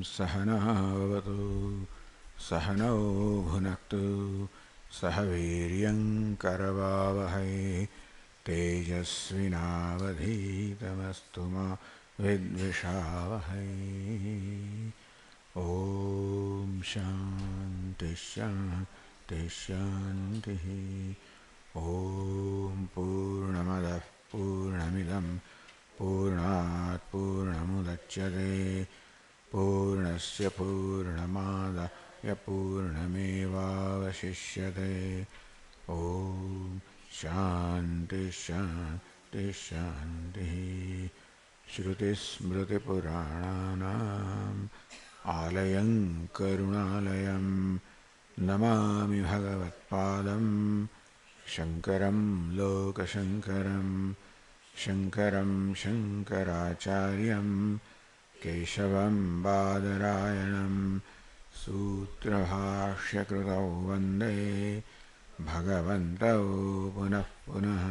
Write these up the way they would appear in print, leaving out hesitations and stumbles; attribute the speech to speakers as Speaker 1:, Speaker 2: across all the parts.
Speaker 1: सहनावतु सहनौ भुनक्तु सह वीर्यं करवावहै तेजस्विनावधीतमस्तु मा विद्विषावहै। ॐ शान्ति शान्ति शान्तिः। ॐ पूर्णमदः पूर्णमिदं पूर्णात् पूर्णमुदच्यते पूर्णस्य पूर्णमादाय पूर्णमेवावशिष्यते। ॐ शान्ति शान्ति शान्तिः। श्रुतिस्मृतिपुराणानाम् आलयं करुणालयं नमामि भगवत्पादं शङ्करं लोकशङ्करं शङ्करं शङ्कराचार्यं केशवं बादरायणं सूत्रभाष्यकृतौ वन्दे भगवन्तौ पुनः पुनः।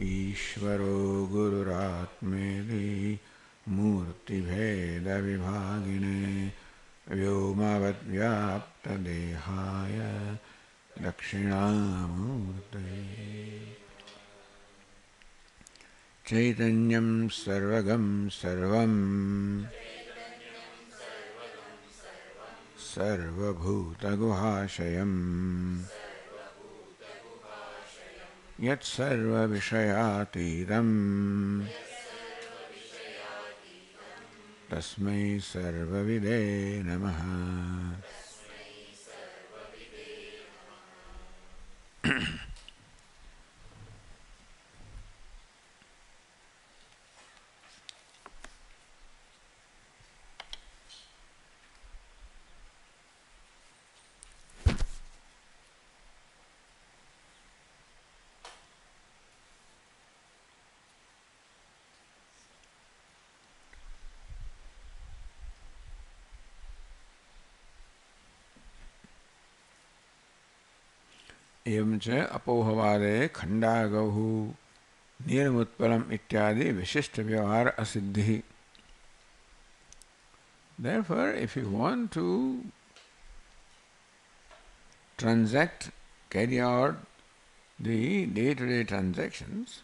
Speaker 1: ईश्वरो गुरुरात्मेति मूर्तिभेदविभागिने व्योमवद्व्याप्तदेहाय दक्षिणामूर्तये। चैतन्यं सर्वगं सर्वं सर्वभूतगुहाशयं यत्सर्वविषयातीतं तस्मै सर्वविदे नमः। एवं च अपोहवादे खंडागौः नीलमुत्पलम इत्यादि विशिष्ट व्यवहार असिद्धि. Therefore, if you want to transact, carry out the day-to-day transactions,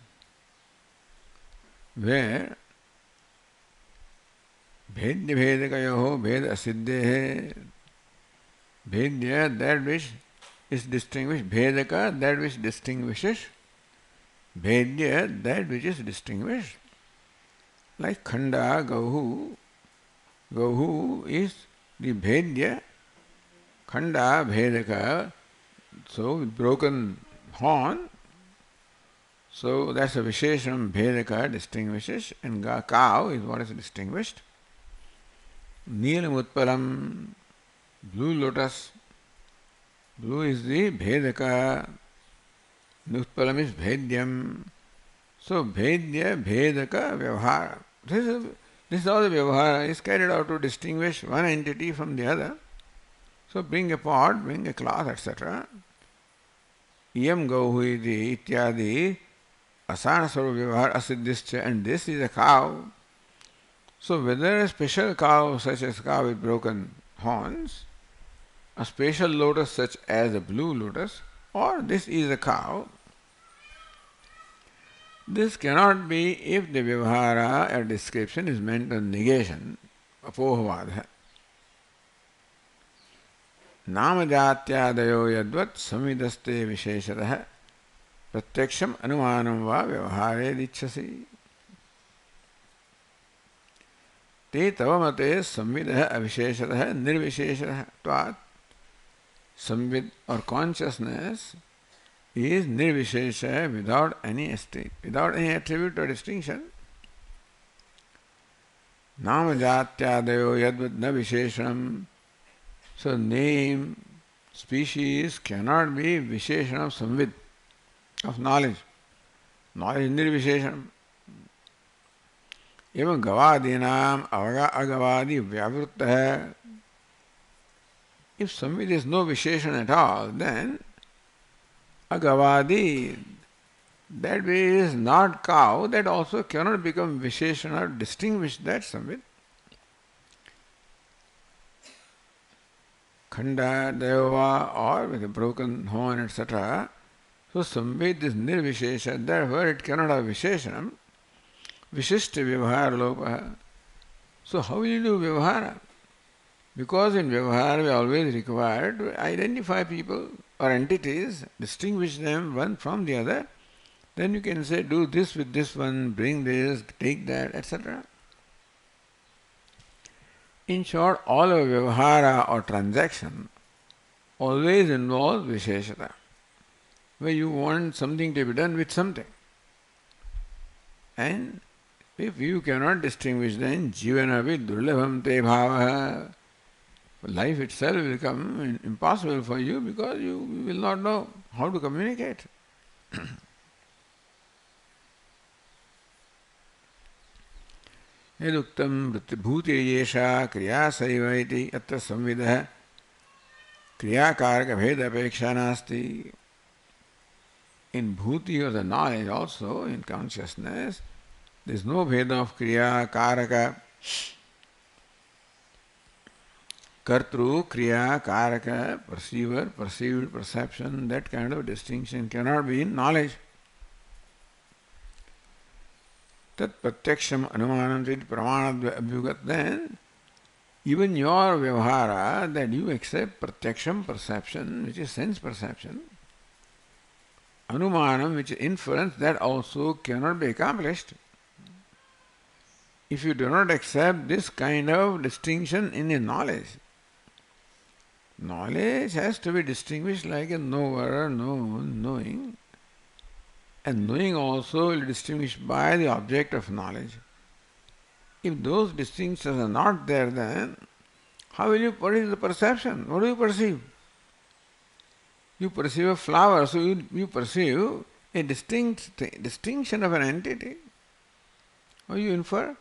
Speaker 1: where भेद्य भेदकयोः भेद असिद्धेः, भेद्य that which is distinguished, भेदका that which distinguishes, भेद्य that which is distinguished. Like khanda gauhu, gauhu is the भेद्य, khanda भेदका, so broken horn, so that's a vishesham, भेदका distinguishes, and cow is what is distinguished. Neelam utpalam, blue lotus, blue is the bhedaka, utpalam is bhedyam. So bhedya, bhedaka, vyavahara. This is how the vyavahara is carried out to distinguish one entity from the other. So bring a pot, bring a cloth, etc. Iyam gauhu iti ityadi asana sarva vyavahara asiddhischa, and this is a cow. So whether a special cow such as cow with broken horns, a special lotus such as a blue lotus, or this is a cow, this cannot be if the vyavahara or description is meant on negation, apohavadha. Namajatyadayo yadvat samvidaste visheshatah pratyaksham anumanam va vyavahare dichasi. ते तव मते संविदः अविशेषतः निर्विशेषतः त्वात्. Samvid or consciousness is nirvishesha, without any state, without any attribute or distinction. Namajatyadeyo yadvad na visheshanam. So name, species cannot be visheshanam of samvid, of knowledge. Knowledge is nirvisheshanam. एवं गवादीनाम अगवादी व्यावृत्त है. If samvid is no visheshan at all, then agavadi, that is not cow, that also cannot become visheshan or distinguish that samvid. khanda, deva, or with a broken horn, etc. So samvid is nirvishesha, therefore it cannot have visheshanam. Vishishta vyavahara lopa. So how will you do vyavahara? Because in vyavahara we are always required to identify people or entities, distinguish them one from the other. Then you can say, do this with this one, bring this, take that, etc. In short, all of vyavahara or transaction always involves visheshata, where you want something to be done with something. And if you cannot distinguish, then jivanavi durlabham te bhavaha. Life itself will become impossible for you because you will not know how to communicate. Yaduktam vrittibhuti yesha kriya saiva iti atra samvidah kriyakaraka bheda apeksha nasti. In bhuti or the knowledge also, in consciousness, there is no bheda of kriya, karaka, kartru, kriya, karaka, perceiver, perceived, perception, that kind of distinction cannot be in knowledge. Tat pratyaksham anumanam tit pramanadva abhyugat. Then, even your vyavahara, that you accept pratyaksham, perception, which is sense perception, anumanam, which is inference, that also cannot be accomplished. If you do not accept this kind of distinction in a knowledge, knowledge has to be distinguished like a knower, known, knowing. And knowing also will be distinguished by the object of knowledge. If those distinctions are not there, then how will you produce the perception? What do you perceive? You perceive a flower, so you perceive a distinction of an entity. Or you infer.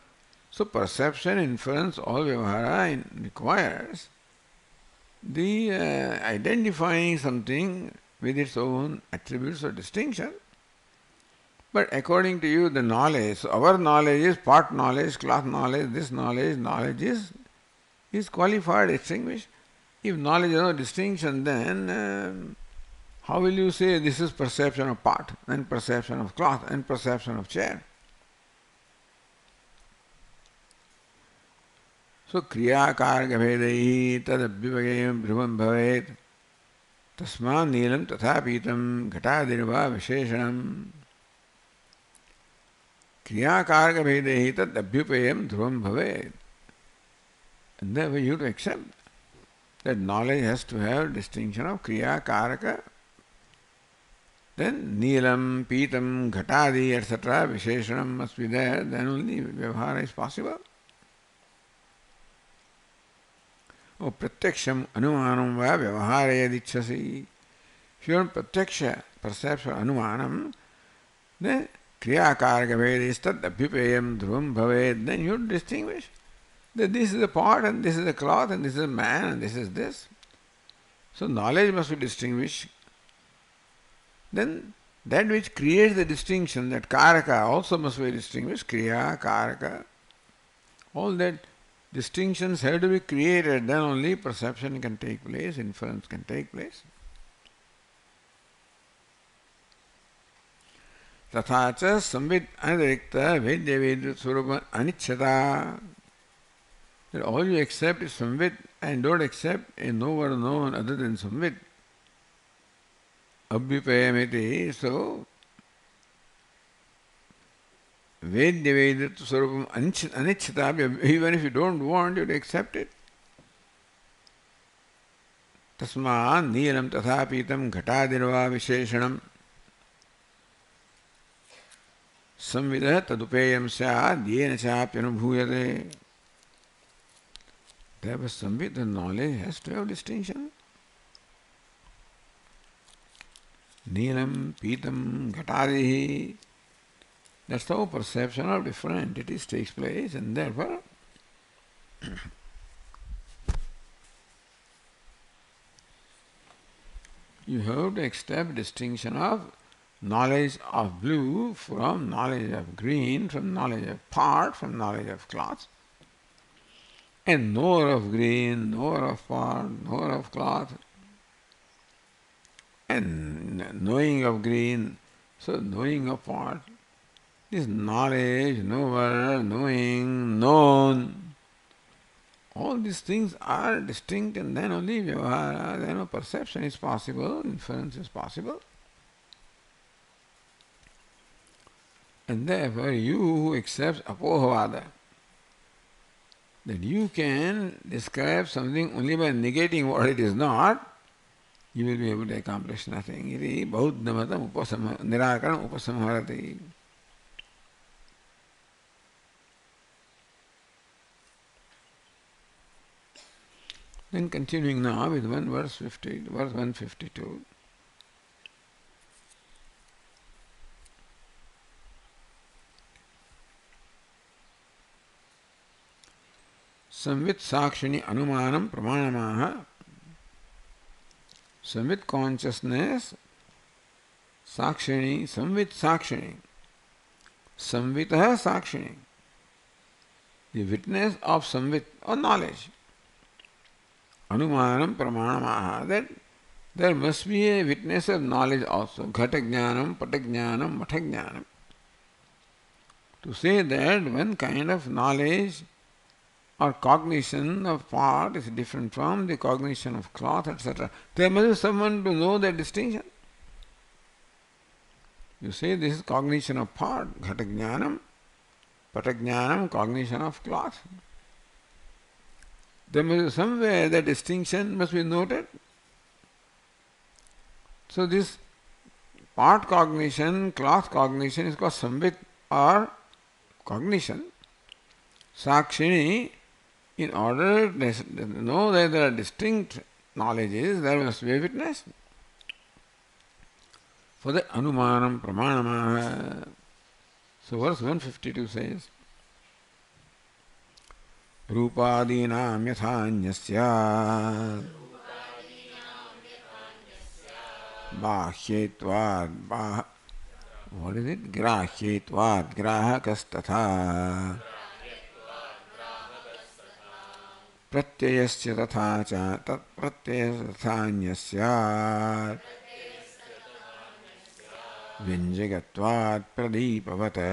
Speaker 1: So perception, inference, all vyavahara requires the identifying something with its own attributes or distinction. But according to you, the knowledge, so our knowledge is pot knowledge, cloth knowledge, this knowledge is qualified, distinguished. If knowledge has no distinction, then how will you say this is perception of pot, and perception of cloth, and perception of chair? So kriya karga bhedaihi tad abhyavayam bhruvam bhavet tasma nilam tatha pitam ghatadirva visheshanam. Kriya karga bhedaihi tad abhyupayam dhruvam bhavet. And therefore you have to accept that knowledge has to have distinction of kriya karaka. Then nilam, pitam, ghatadi, etc. visheshanam must be there, then only vyavahara is possible. O pratyaksham anumanam va vyavahara yadichasi. If you want pratyaksha, perception, anumanam, then kriya karaka bhedis tad abhyupayam dhruvam bhavet, then you distinguish that this is a pot and this is a cloth and this is a man and this is this. So knowledge must be distinguished. Then that which creates the distinction, that karaka also must be distinguished, kriya, karaka. All that distinctions have to be created, then only perception can take place, inference can take place. Tatha cha samvid anadirikta vedya vedya swarupa anicchata. That all you accept is samvid and don't accept a knower known other than samvid. Abhyupayamiti. So, vedya vedya swarupam anicchata, even if you don't want, you accept it. Tasma nilam tatha pitam ghatadirva visheshanam samvidah tadupeyam syad yena chapyanubhuyate. Therefore, samvid, the knowledge has to have distinction. Nilam, pitam, ghatadihi. That's how perception of different entities takes place, and therefore you have to accept distinction of knowledge of blue from knowledge of green, from knowledge of pot, from knowledge of cloth. and knower of green, knower of pot, knower of cloth, and knowing of green, so knowing of pot. This knowledge, knower, knowing, known, all these things are distinct, and then only vyavahara, then perception is possible, inference is possible. And therefore you who accepts apohavada, that you can describe something only by negating what it is not, you will be able to accomplish nothing. Iti bauddhamatam nirakaram upasamharati. Then continuing now with verse 152. Samvit sakshini anumanam pramanamaha. Samvit consciousness, sakshini, samvit sakshini. Samvitaha sakshini. The witness of samvit or knowledge. Anumanam pramanamaha. That there must be a witness of knowledge also. Ghatagyanam, patagyanam, mathagyanam. To say that one kind of knowledge or cognition of pot is different from the cognition of cloth, etc. There must be someone to know that distinction. You say this is cognition of pot, ghatagyanam, patagyanam, cognition of cloth. There must be somewhere that distinction must be noted. So this pot cognition, cloth cognition is called samvit or cognition. Sakshini, in order to know that there are distinct knowledges, there must be a witness. For the anumanam pramanamaha. So verse 152 says, Rupadinam yathanyasya bahyetvad what is it? Grahyetvad grahakas pratyayasya tatha cha tat pratyayasya tathanyasya vinjagatvad pradipavata.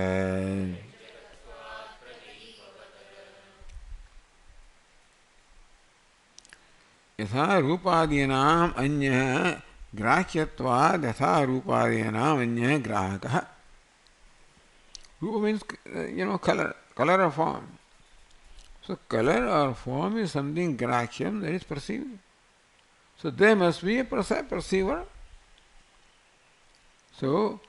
Speaker 1: यथा रूपादीनाम अन्यः ग्राह्यत्वाद यथा रूपादीनाम अन्यः ग्राहकः. Rupa means, color or form. So color or form is something grahya, that is perceived. So there must be a perceiver. So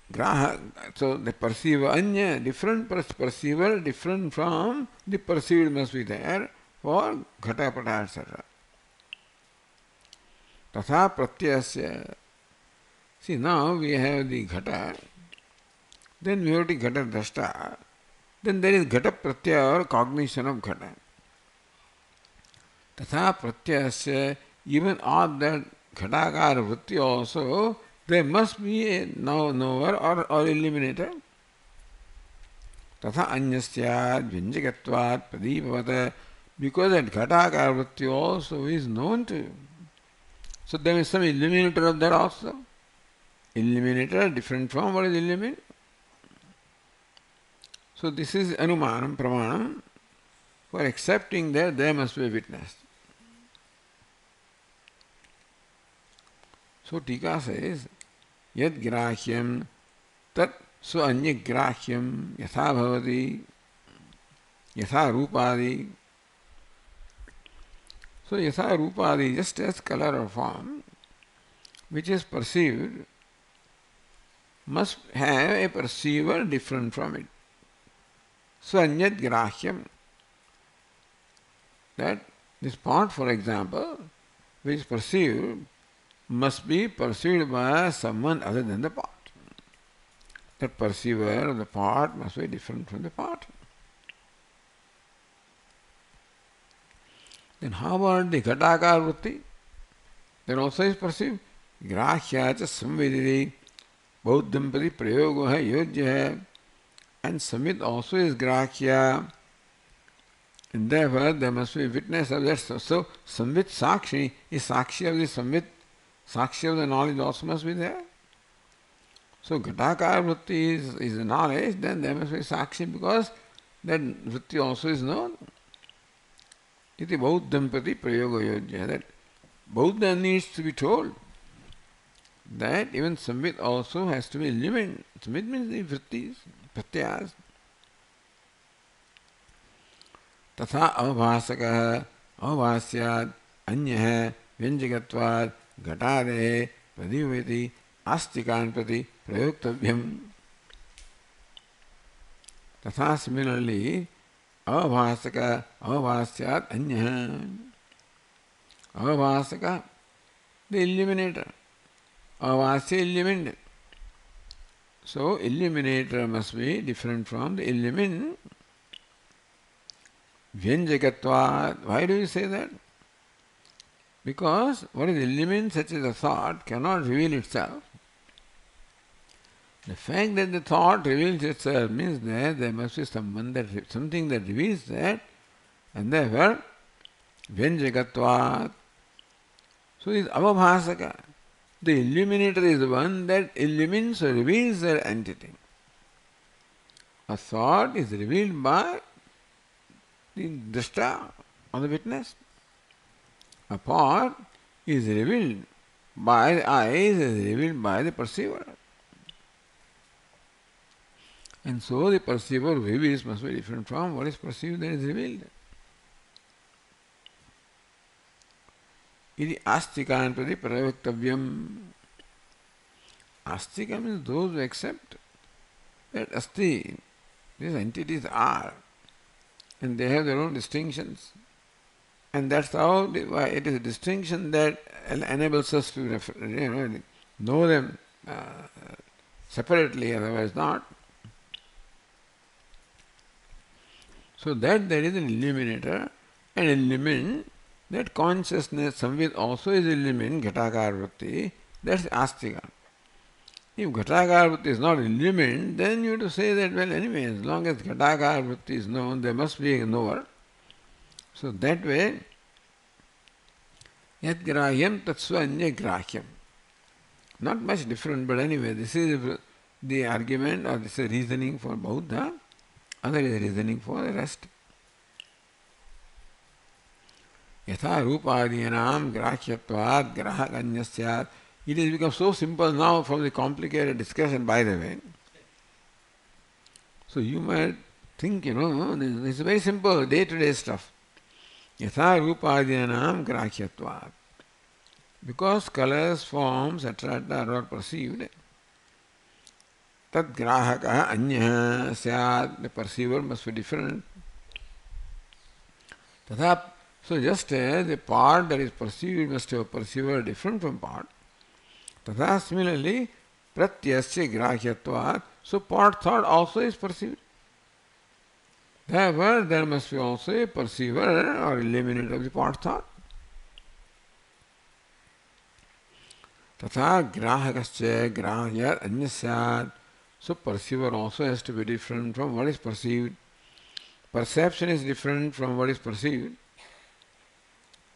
Speaker 1: the perceiver, anya, different perceiver, different from the perceived must be there for ghata, pata, etc. Tatha pratyasya. See, now we have the ghata, then we have the ghata drashta, then there is ghata pratyaya or cognition of ghata. Tatha pratyasya, even of that ghatakara vritti also, there must be a knower or eliminator. Tatha anyasyad vinjagatvat pradipavata, because that ghatakara vritti also is known to you. So there is some illuminator of that also. Illuminator different from what is illuminated. So this is anumanam, pramanam. For accepting that there must be a witness. So Tika says, Yad grahyam tat so anya grahyam yatha bhavati yatha rupadi. So yatha rupadi, just as color or form, which is perceived, must have a perceiver different from it. So anyat grahyam, that this pot, for example, which is perceived, must be perceived by someone other than the pot. That perceiver of the pot must be different from the pot. Then how about the ghatakara vritti? That also is perceived. Grahya cha samvediti bauddhampati prayogo hai yojya hai. And samvit also is grahya. And therefore there must be witness of that. So Samvit Sakshi is Sakshi of the Samvit, Sakshi of the knowledge also must be there. So Ghatakara Vritti is the knowledge, then there must be Sakshi because that Vritti also is known. Iti Bauddham Prati Prayoga Yojya. That Bauddha needs to be told that even Samvit also has to be illumined. Samvit means the Vrittis, Pratyas. तथा अवभासकः अवभास्यात् अन्यः व्यञ्जकत्वात् घटादेः प्रतिभवति आस्तिकान् प्रति प्रयोक्तव्यम्. तथा similarly अवभासकः अवभास्यात् अन्यः. अवभासकः, the illuminator. Avasya illuminated. So illuminator must be different from the illumined. Vyanjakatvat. Why do you say that? Because what is illumined, such as a thought, cannot reveal itself. The fact that the thought reveals itself means that there must be something that reveals that, and therefore Vyanjakatvat. So it is avabhasaka. The illuminator is the one that illumines or reveals their entity. A thought is revealed by the drashta or the witness. A pot is revealed by the eyes, is revealed by the perceiver. And so the perceiver who reveals must be different from what is perceived that is revealed. Iti astikan prati prayoktavayam. Astika means those who accept that asti, these entities are, and they have their own distinctions. And that's how it is a distinction that enables us to know them separately, otherwise not. So that there is an illuminator and illumined. That consciousness, Samvit also is illumined, Ghatakara Vritti, that's Astika. If Ghatakara Vritti is not illumined, then you have to say that, well, anyway, as long as Ghatakara Vritti is known, there must be a knower. So that way, Yat Grahyam Tatsva Anya Grahyam. Not much different, but anyway, this is the argument or this is reasoning for Buddha, other is reasoning for the rest. Yatha Rupadyanam Grahyatvat Grahakanyasya. It has become so simple now from the complicated discussion, by the way. So you might think, this is very simple, day-to-day stuff. Yatha Rupadyanam Grahyatvat. Because colors, forms, etc. are all perceived, Tad Grahaka Anya Syat, the perceiver must be different. Tatha. So just as the part that is perceived must have a perceiver different from part, tatha similarly, pratyasya grahyatvat, so part thought also is perceived. Therefore, there must be also a perceiver or illuminator of the part thought. Tatha grahakasya grahyat anyasyat, so perceiver also has to be different from what is perceived. Perception is different from what is perceived.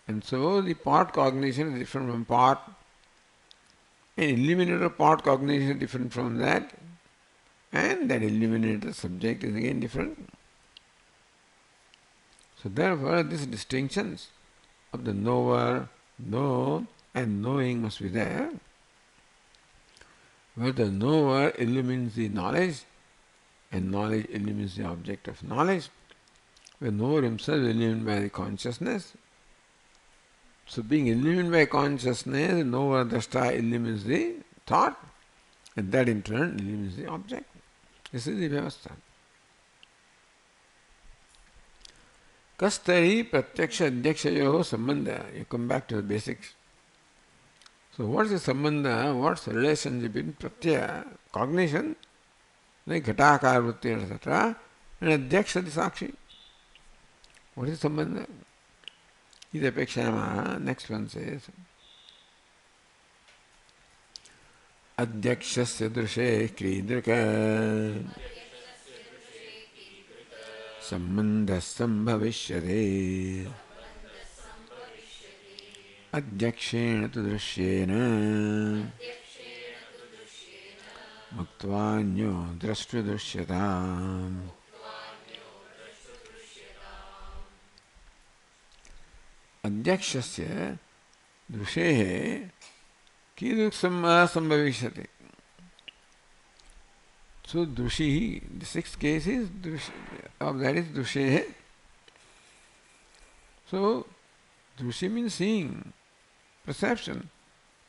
Speaker 1: And so the part cognition is different from part. An illuminator part cognition is different from that. And that illuminator subject is again different. So therefore these distinctions of the knower, known and knowing must be there. Where the knower illumines the knowledge and knowledge illumines the object of knowledge. Where knower himself is illumined by the consciousness. So being illumined by consciousness, the knower, drashta illumines the thought, and that in turn illumines the object. This is the vyavastha. Kastari pratyaksha adhyakshayoho sambandha. You come back to the basics. So what is the sambandha? What's the relationship between pratyaya, cognition, like ghatakara vritti, etc., and adhyaksha, the sakshi? What is the sambandha? Idapekshama, next one says, Adhyakshasya drushe kridrika Sambandha sambhavishyate Adhyakshena tu drishyena Muktvanyo drashtu drishyataam. Adhyakshasya drushehe kiduk sambhavishyate. So drushi, the sixth case is of that is drushehe. So drushi means seeing, perception.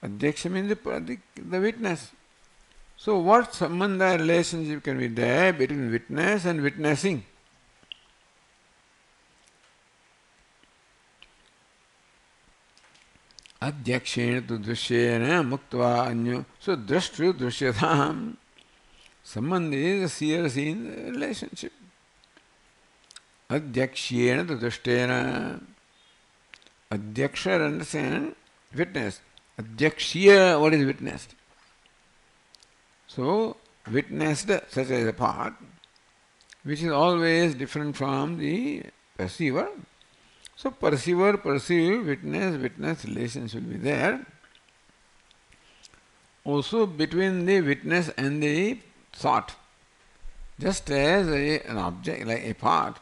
Speaker 1: Adhyaksha means the witness. So what sambandha relationship can be there between witness and witnessing? Adhyakshena tu drishyena muktva anyo. So drashtu drishyatam. Sambandha is a seer-seen relationship. Adhyakshena tu drishyena. Adhyaksha understand witness. Adhyakshya, what is witnessed? So, witnessed such as a part, which is always different from the perceiver. So, perceiver, perceive, witness relations will be there. Also between the witness and the thought. Just as an object, like a part,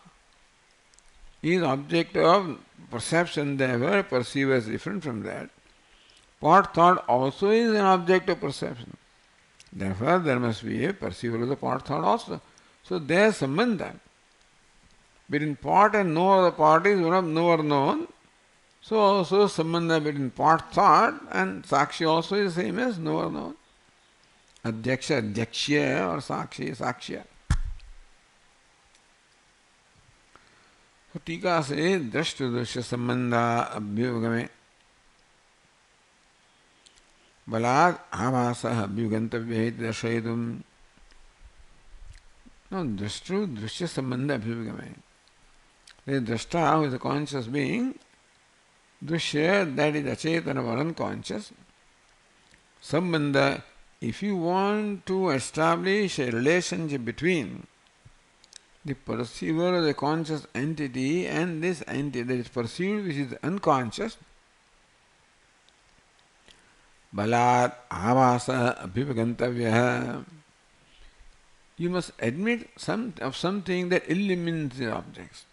Speaker 1: is object of perception, therefore perceiver is different from that. Part thought also is an object of perception. Therefore there must be a perceiver of the part thought also. So there is sambandha. Between part and no other part is one of knower known. So also sambandha between part thought and sakshi also is the same as knower known. Adhyaksha, adhyakshya or sakshi, sakshya. So टीका से दृष्ट दृश्य संबंधा अभ्युगमे बलात् आभासः अभ्युगन्तव्यः इति दर्शयितुम्. No, drashtu drishya sambandha abhyugame. The drashta, who is a conscious being, drishya, that is achetana or unconscious. Sambandha, if you want to establish a relationship between the perceiver, the conscious entity, and this entity that is perceived, which is unconscious, balat avasa abhivagantavya, you must admit something that illumines the objects.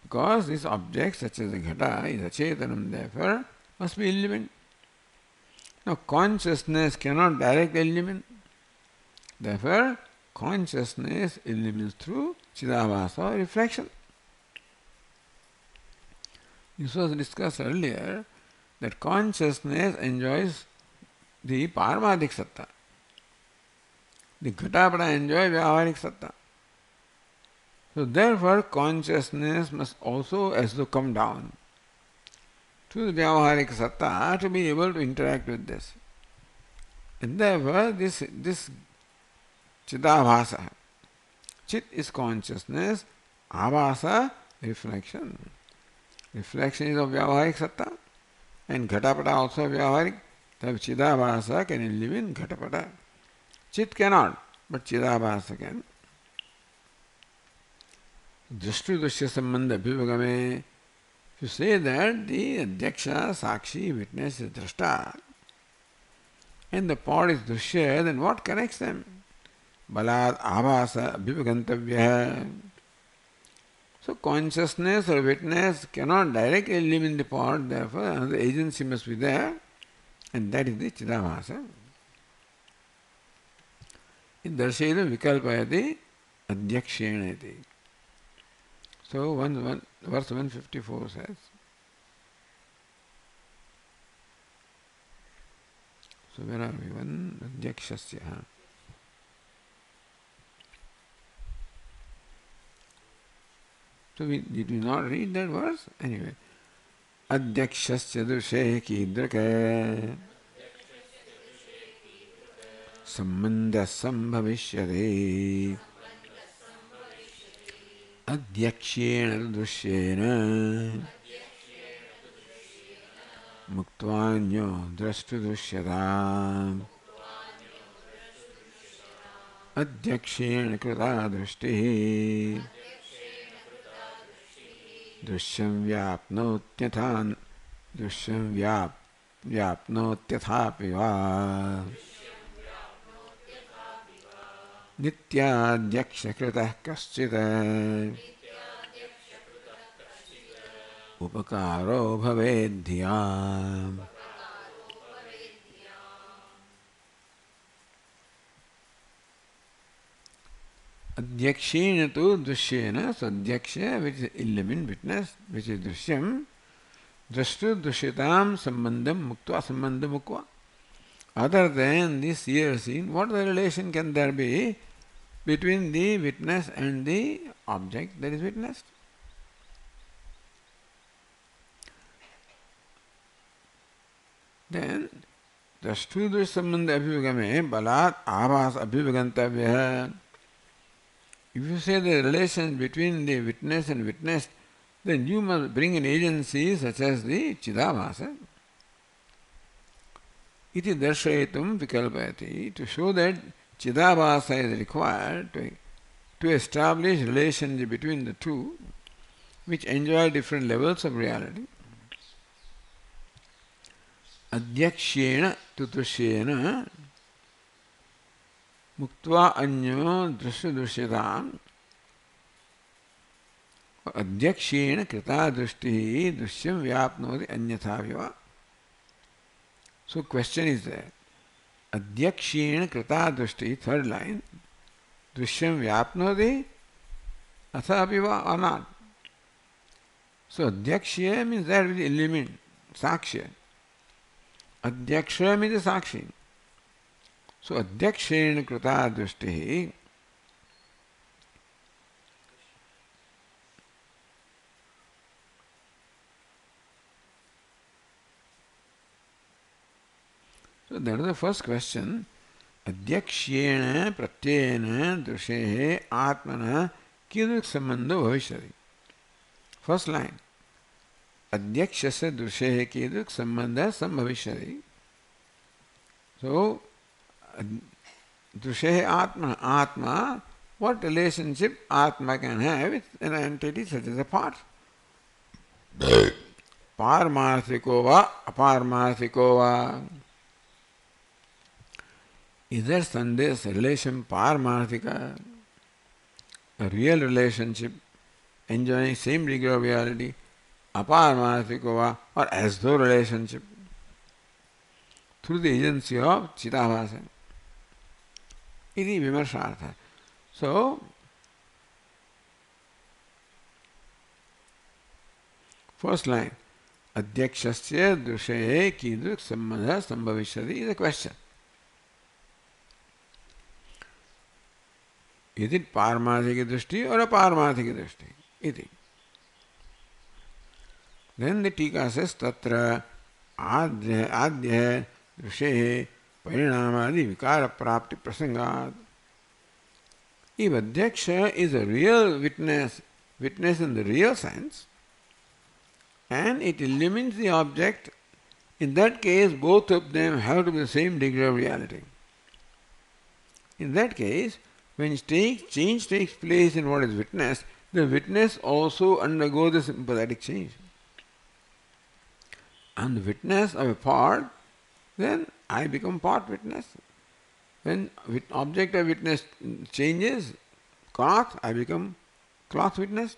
Speaker 1: Because this object, such as the ghata, is achetanam, therefore must be illumined. Now consciousness cannot directly illumine. Therefore consciousness illumines through chidavasa, reflection. This was discussed earlier, that consciousness enjoys the paramadik satta. The ghatapada enjoys vyavaharik satta. So therefore consciousness must also as to come down to the vyavaharik satta to be able to interact with this. And therefore this chidabhasa. Chit is consciousness, abhasa, reflection. Reflection is of vyavaharik satta, and ghatapada also vyavaharik. Therefore chidabhasa can illumine ghatapada. Chit cannot, but chidabhasa can. Drashtu drishya sambandha abhivagame. If you say that the adhyaksha, sakshi, witness is drashta, and the part is drishya, then what connects them? Balat abhasa abhivagantavya. So consciousness or witness cannot directly illumine the part, therefore another agency must be there, and that is the chidabhasa. It darshayidam vikalpayati adhyakshena iti. So verse 154 says, so where are we? One adhyakshasya. So did we not read that verse? Anyway, adhyakshasya drushe kidraka sambandha sambhavishyate adhyakshena drushyena muktvanyo drashtu drushyata. अध्यक्षेण कृता दृष्टिः दृश्यं व्याप्नोत्यथा दृश्यं व्याप्नोत्यथापि वा नित्याध्यक्षकृतः कश्चित् उपकारो भवेद्धिया अध्यक्षेण तो दृश्येन so अध्यक्ष which is illumined witness which is Drishyam दृष्टु दृश्यताम Sambandam मुक्त्वा संबंध मुक्त्वा. Other than this here seen, what the relation can there be between the witness and the object that is witnessed? Then दृष्टु दृश्य संबंध अभिव्यगमे बलात् आभास अभिव्यगंतव्यः. If you say the relation between the witness and witnessed, then you must bring an agency such as the Chidabhasa. Iti darshayitum vikalpayati. To show that Chidabhasa is required to establish relationship between the two, which enjoy different levels of reality. Adhyakshena tutushyena मुक्त्वा अन्यो दृश्य दृश्यताम अध्यक्षेण कृता दृष्टि दृश्यं व्याप्नोति अन्यथा विवा. So question is there. अध्यक्षेण कृता दृष्टि, third line, दृश्यं व्याप्नोति अथा विवा or not. So अध्यक्ष्य means that which is illumined, साक्ष्य. अध्यक्ष means साक्षी. So अध्यक्षेण कृता दृष्टि So that is the first question. अध्यक्षेण प्रत्ययेन दृशेः आत्मनः कीदृक् सम्बन्धो भविष्यति. First line. अध्यक्षस्य दृशेः कीदृक् सम्बन्धः सम्भविष्यति. So Drushe Atma. Atma, what relationship Atma can have with an entity such as a part? Parmarthiko va, aparmarthiko va. Is there Sandesh relation Parmarthika? A real relationship enjoying same degree of reality, aparmarthiko va, or as though relationship through the agency of Chidabhasa. Iti vimarshartha. So, first line, Adhyakshasya drushaye kidruk sambandha sambhavishyati is a question. Is it Paramathika drishti or a Paramathika drishti? Iti. Then the Tika says, Tatra adhyaya drushaye parinamadi vikara prapti prasangat. If Adhyaksha is a real witness in the real sense, and it illumines the object, in that case both of them have to be the same degree of reality. In that case, when change takes place in what is witnessed, the witness also undergoes the sympathetic change. And the witness of a part, then I become part witness. When object of witness changes, cloth, I become cloth witness.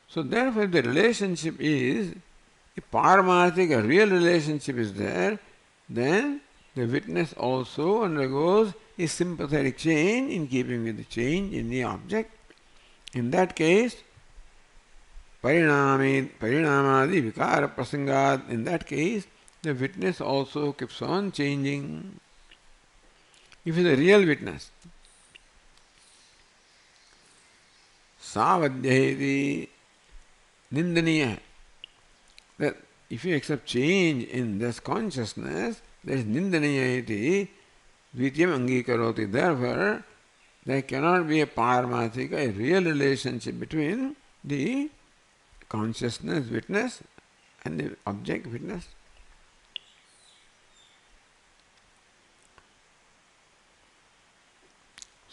Speaker 1: So therefore, if the relationship is, if Paramarthik, a real relationship is there, then the witness also undergoes a sympathetic change in keeping with the change in the object. In that case, parinamadi vikara prasangat, in that case, the witness also keeps on changing. If it is a real witness, savadhyayati nindaniya, that if you accept change in this consciousness, there is nindaniyati, dvitiyam angikaroti. Therefore, there cannot be a paramathika, a real relationship between the consciousness witness and the object witness.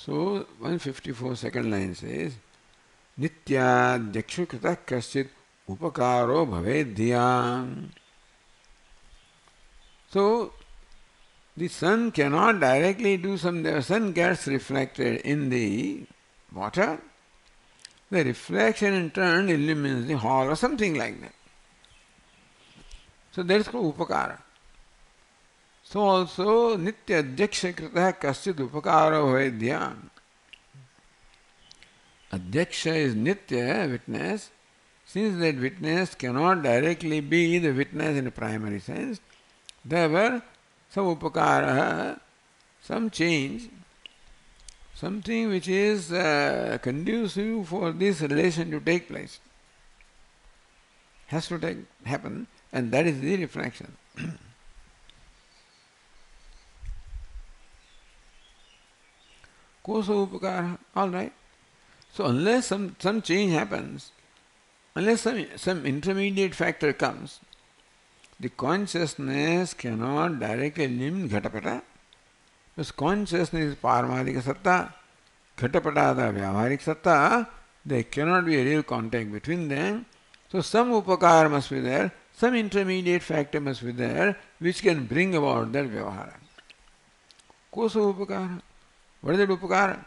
Speaker 1: So 154 second line says, Nitya Krita Kaschit Upakaro Bhavedhyam. So the sun cannot directly do something. The sun gets reflected in the water. The reflection in turn illumines the hall or something like that. So that is called upakara. So also nitya adhyaksha krita kaschit upakaro bhavedhyam. Adhyaksha is nitya, witness. Since that witness cannot directly be the witness in a primary sense, therefore some upakara, some change, something which is conducive for this relation to take place, has to happen, and that is the reflection. Kosa upakara, all right. So unless some change happens, unless some intermediate factor comes, the consciousness cannot directly limit ghatapata. Because consciousness is paramadika satta, ghatapata is vyavaharik satta, there cannot be a real contact between them. So some upakara must be there, some intermediate factor must be there, which can bring about that vyavahara. Kosa upakara? What is that upakara?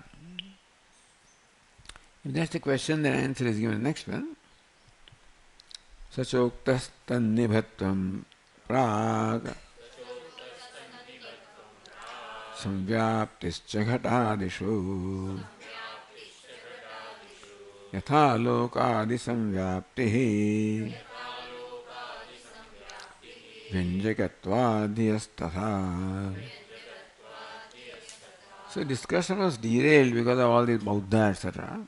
Speaker 1: If that's the question, the answer is given in the next one. Sachoktas tannibhatvam prag samvyaptischa ghatadishu yatha lokadi samvyaptihi vyanjakatvadhiyastatha. So discussion was derailed because of all these Bauddha, etc.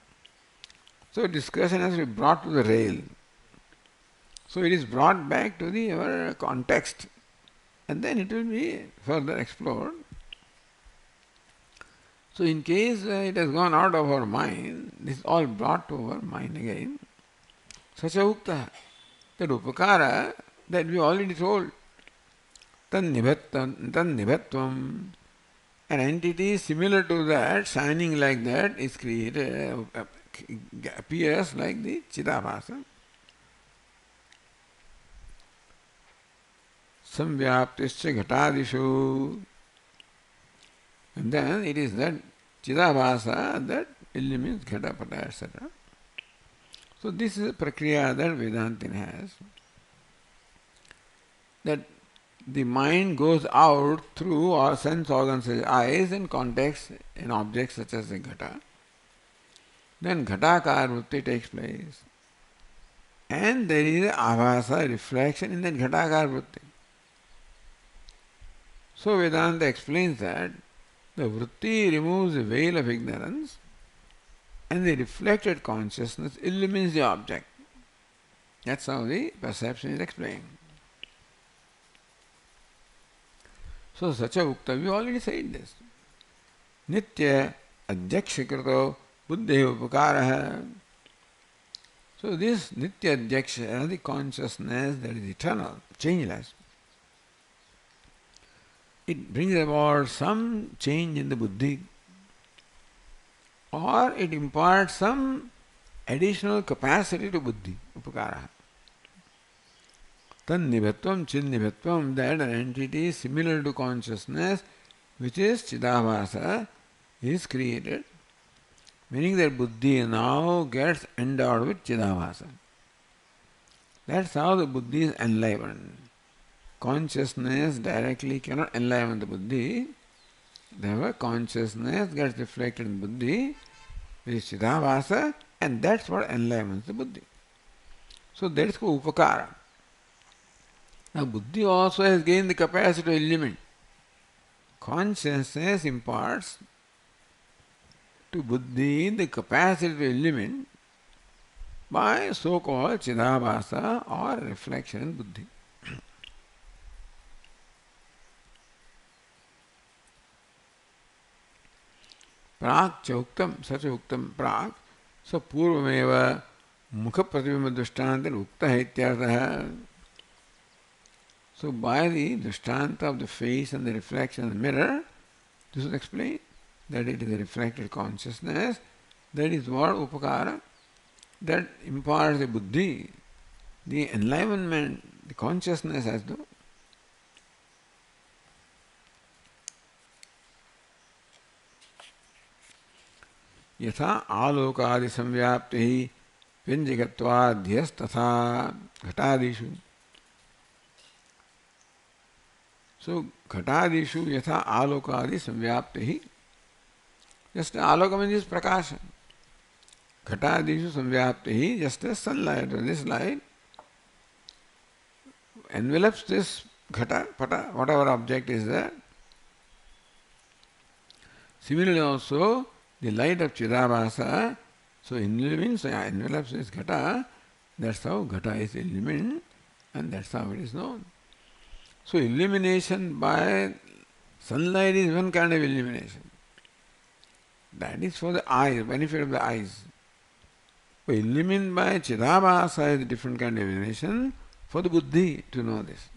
Speaker 1: So discussion has to be brought to the rail. So it is brought back to our context, and then it will be further explored. So in case it has gone out of our mind, this is all brought to our mind again. Sacha ukta, that upakara that we already told, tannibhatvam, an entity similar to that, shining like that, is created, appears like the Chidabhasa. Samvyaptischa ghatadishu. And then it is that Chidabhasa that illumines ghatapata, etc. So this is a prakriya that Vedantin has. That the mind goes out through our sense organs, such as eyes, and contacts an object such as a ghata. Then ghatakar vritti takes place. And there is a avasa, reflection in that ghatakar vritti. So Vedanta explains that the vritti removes the veil of ignorance and the reflected consciousness illumines the object. That's how the perception is explained. So Sacha Ukta, we already said this. Nitya adhyakshakrito buddhi upakaraha. So this nitya adhyaksha, the consciousness that is eternal, changeless, it brings about some change in the buddhi, or it imparts some additional capacity to buddhi, upakara. Tannibhatvam, chinnibhatvam, that an entity similar to consciousness, which is Chidabhasa, is created, meaning that buddhi now gets endowed with Chidabhasa. That's how the buddhi is enlivened. Consciousness directly cannot enliven the buddhi. Therefore, consciousness gets reflected in buddhi, which is Chidabhasa, and that's what enlivens the buddhi. So that is called upakara. Now, buddhi also has gained the capacity to illumine. Consciousness imparts to buddhi the capacity to illumine by so-called Chidabhasa or reflection in buddhi. Prag chauktam, such uktam prag, so purvameva mukha pratibimba drishtanta ukta ityartha. So by the drishtanta of the face and the reflection in the mirror, this is explained. that it is a reflected consciousness. That is what upakara, that imparts the buddhi, the enlivenment, the consciousness as though. Yatha alokadi samvyapti vyঞ্জিকत्वाद्यस् तथा घटादिषु. So घटादिषु यथा आलोकादि संव्याप्ति, just aloka means prakasha. घटादिषु संव्याप्ति, just as sunlight or this light envelops this ghata, pata, whatever object is there. Similarly also, the light of Chidabhasa, so envelops this ghata, that's how ghata is illumined, and that's how it is known. So illumination by sunlight is one kind of illumination. That is for the eyes, benefit of the eyes. But illumined by Chidabhasa is a different kind of illumination for the buddhi to know this.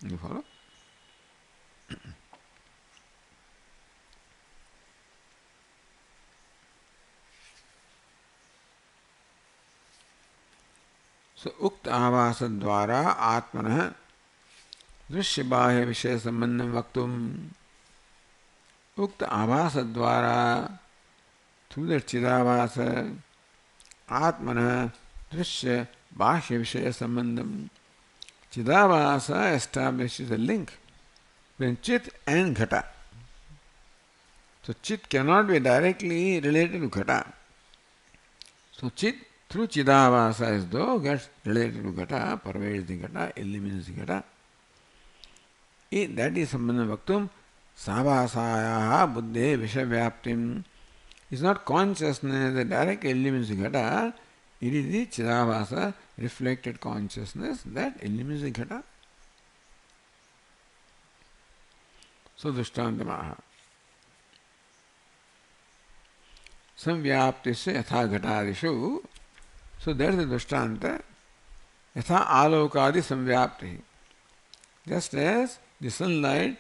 Speaker 1: You follow? So ukt avasa dvara atmanah दृश्य बाह्य विषय संबंधम वक्तुम. उक्त आभास द्वारा, through the चिदाभास, आत्मना दृश्य बाह्य विषय Sambandam. Chidabhasa establishes a link between Chit and Ghata. So Chit cannot be directly related to Ghata. So Chit through Chidabhasa as though gets related to Ghata, pervades the Ghata, illumines the Ghata. That is Sambandha Vaktum. Sabhasayaha buddhe vishavyaptim. It's not consciousness that directly illumines the Ghata. It is the Chidabhasa, reflected consciousness, that illumines the Ghata. So Drishtantamaha. Samvyaptisya yatha ghatadishu. So there is the Drishtanta. Yatha alokadi samvyapti. Just as the sunlight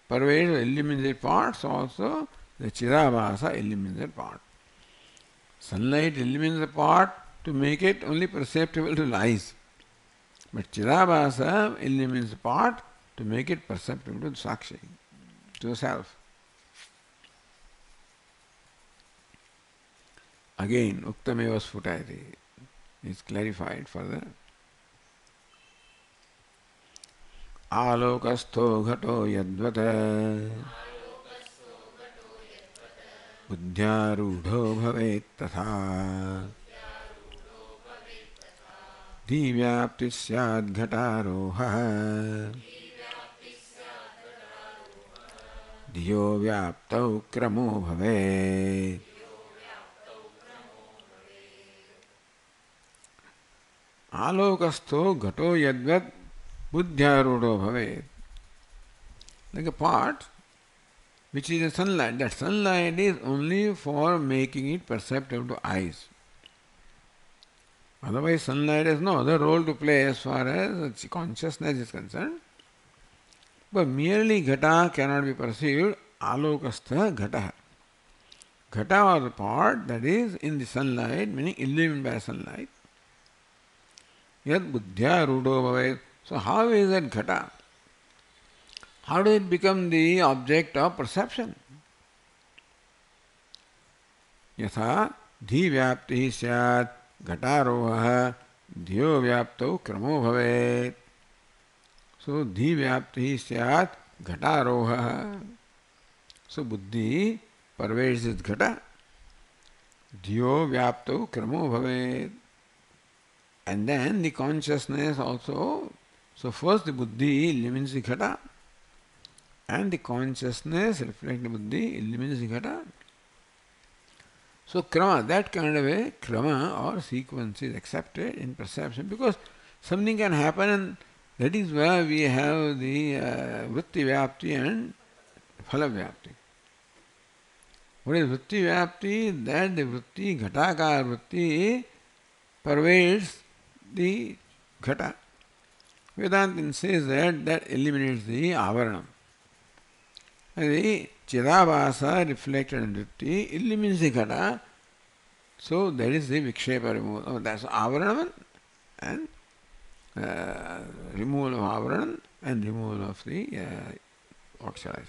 Speaker 1: pervades or illumines their parts, also the Chidabhasa illumines their part. Sunlight illumines the part to make it only perceptible to the eyes. But Chidabhasa illumines the part to make it perceptible to the Sakshi, to the self. Again, Uktameva Sphutayati is clarified further. आलोकस्थो घटो यद्वत् बुद्ध्यारूढो भवेत् तथा धीव्याप्तिः स्याद् घटारोहः धियो व्याप्तौ क्रमो भवेत्. आलोकस्थो घटो यद्वत् बुद्ध्यारूढ़ो भवेत्. Like a pot which is a sunlight. That sunlight is only for making it perceptible to eyes. Otherwise sunlight has no other role to play as far as consciousness is concerned. But merely ghata cannot be perceived. Alokastha ghata. Ghata was the part that is in the sunlight, meaning illumined by sunlight. Yad buddhyarudo bhavet. So how is that ghata? How does it become the object of perception? Yatha dhi vyapti syat ghataroha dhiyo vyapto kramo bhavet. So dhi vyapti syat ghataroha. So buddhi pervades this ghata. Dhiyo vyapto kramo bhavet. And then the consciousness also. So first the buddhi illumines the ghata, and the consciousness reflecting the buddhi illumines the ghata. So krama, that kind of a krama or sequence is accepted in perception, because something can happen, and that is why we have the vritti vyapti and phala vyapti. What is vritti vyapti? That the vritti, ghataka vritti pervades the ghata. Vedanta says that eliminates the avaranam. And the Chidabhasa reflected in vritti illumines the ghata. So that is the vikshepa removal. Oh, that's avaranam and removal of avaranam and removal of the what shall I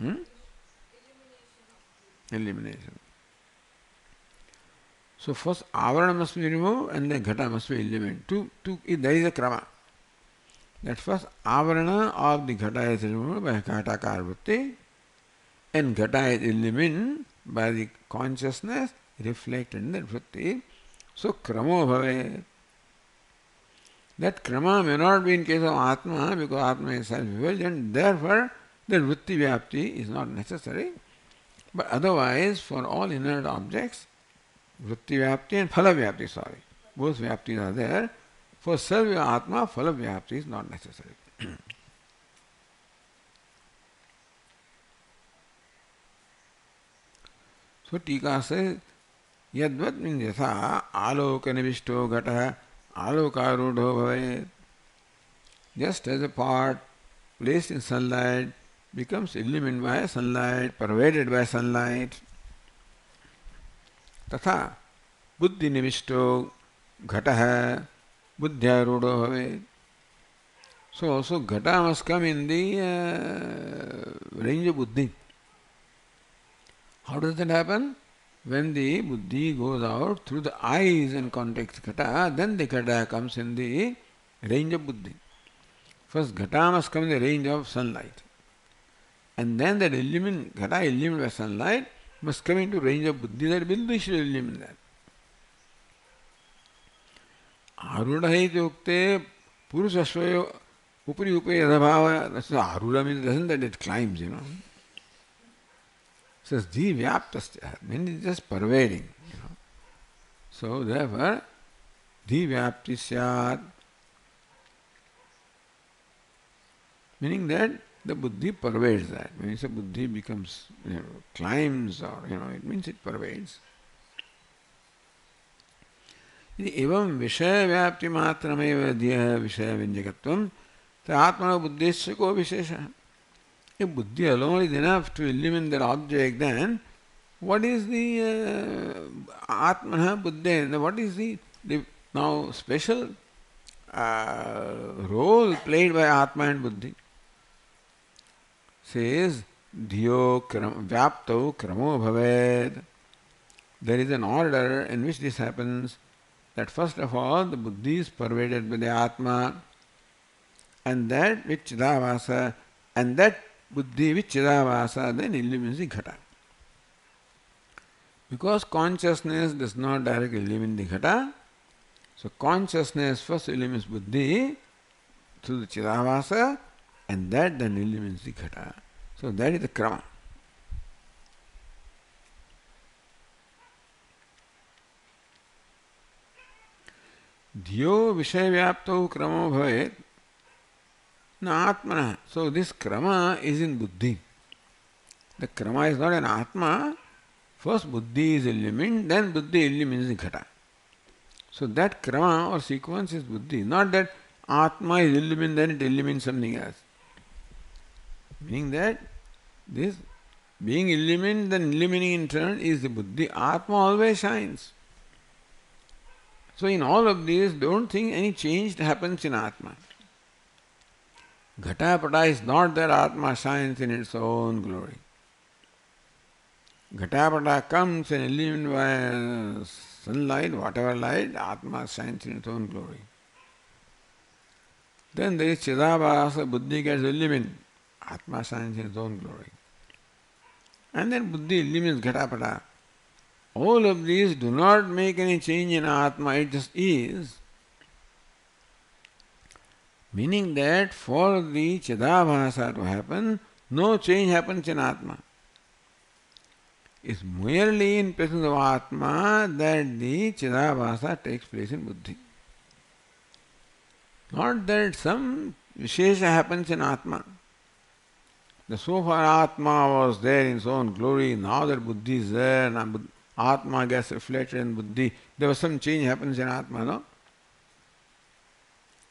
Speaker 1: say? Elimination. So first avarana must be removed and then ghata must be eliminated. There is a krama. That first avarana of the ghata is removed by ghatakar vritti and ghata is eliminated by the consciousness reflected in that vritti. So kramo bhave. That krama may not be in case of atma because atma is self-evident. Therefore, the vritti vyapti is not necessary. But otherwise, for all inert objects, vritti vyapti and phala vyapti, both vyaptis are there. For self atma, phala vyapti is not necessary. So Tika says, Yadvat means yatha aloka nivishto ghata alokarudho bhavet. Just as a part placed in sunlight becomes illumined by sunlight, pervaded by sunlight. Tatha buddhi nivishto ghataha buddhyarudo bhavet. So also ghata must come in the range of buddhi. How does that happen? When the buddhi goes out through the eyes and contacts ghata, then the ghata comes in the range of buddhi. First ghata must come in the range of sunlight. And then that ghata illumined by sunlight must come into range of buddhi, that buddhi should illumine that. Arudha ityukte purushashvayo upari upe yadabhava. That's the arudha means doesn't that it climbs, It says di vyaptasya, means it's just pervading, So therefore, di vyapti syat, meaning that the buddhi pervades that. When you say buddhi becomes, climbs or, it means it pervades. Evam vishaya vyapti matrameva dhya vishaya vinjakatvam ta atmana buddhesya ko vishesha. If buddhi alone is enough to illumine that object, then what is the atmana buddha? What is the now special role played by atma and buddhi? Says dhiyo vyapto kramo bhaved. There is an order in which this happens, that first of all the buddhi is pervaded by the atma, and that with chidavasa, and that buddhi with chidavasa then illumines the ghata. Because consciousness does not directly illumine the ghata, so consciousness first illumines buddhi through the chidavasa, and that then illumines the ghata. So that is the krama. Dhyo vishaya-vyapto kramo bhavet na atmana. So this krama is in buddhi. The krama is not an atma. First buddhi is illumined, then buddhi illumines the ghata. So that krama or sequence is buddhi. Not that atma is illumined, then it illumines something else. Meaning that this being illumined, then illumining in turn is the buddhi. Atma always shines. So in all of this, don't think any change happens in Atma. Ghatapada is not that Atma shines in its own glory. Ghatapada comes and illumined by sunlight, whatever light, Atma shines in its own glory. Then there is Chidabhasa, buddhi gets illumined, Atma shines in its own glory. And then buddhi illumines Ghatapada. All of these do not make any change in Atma, it just is. Meaning that for the Chidabhasa to happen, no change happens in Atma. It's merely in presence of Atma that the Chidabhasa takes place in Buddhi. Not that some Vishesha happens in Atma. The so far Atma was there in its own glory, now that Buddhi is there, now Atma gets reflected in Buddhi. There was some change happens in Atma, no?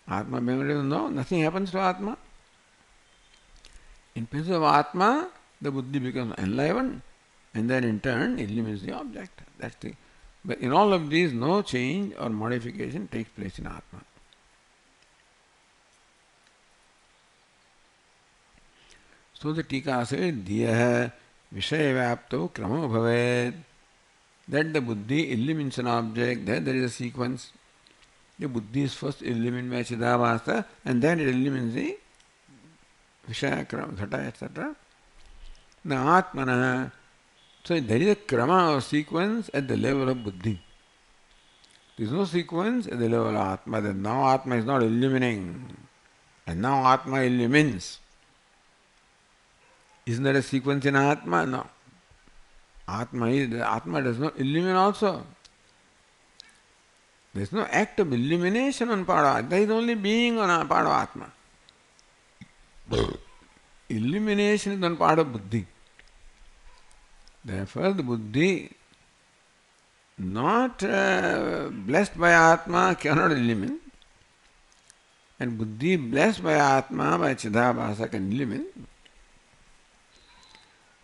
Speaker 1: Atma memory, no, nothing happens to Atma. In presence of Atma, the buddhi becomes enlivened, and then in turn illumines the object. That's the. But in all of these, no change or modification takes place in Atma. So the Tika says, Diya Vishaya-vyapto kramo bhavet. That the buddhi illumines an object, that there is a sequence. The buddhi is first illumined by Chidabhasa, and then it illumines the Vishaya, Ghata, etc. Now Atmana. So there is a krama or sequence at the level of buddhi. There is no sequence at the level of Atma. That now Atma is not illumining, and now Atma illumines. Isn't there a sequence in Atma? No. Atma does not illumine also. There is no act of illumination on part of Atma. There is only being on a part of Atma. Illumination is on part of buddhi. Therefore, the buddhi, not blessed by Atma, cannot illumine. And buddhi blessed by Atma, by Chidabhasa, can illumine.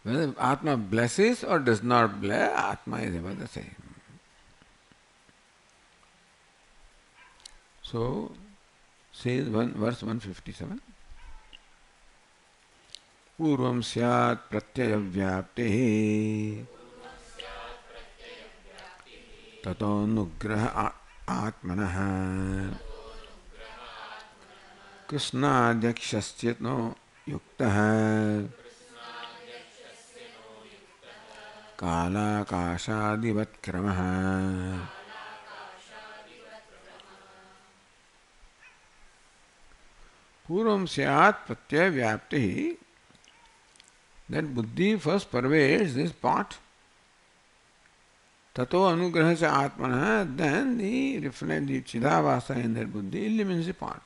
Speaker 1: Whether Atma blesses or does not bless, Atma is ever the same. So, says verse 157. Purvam syat pratyaya vyaptehi tato nugraha atmanaha krishnadyakshasyatno yuktaha कालाकाशादिवत् क्रमः पूर्वं स्यात् प्रत्यय व्याप्ति. That buddhi first pervades this part. Tato anugraha cha atmana, then the Chidabhasa in that buddhi illumines the part.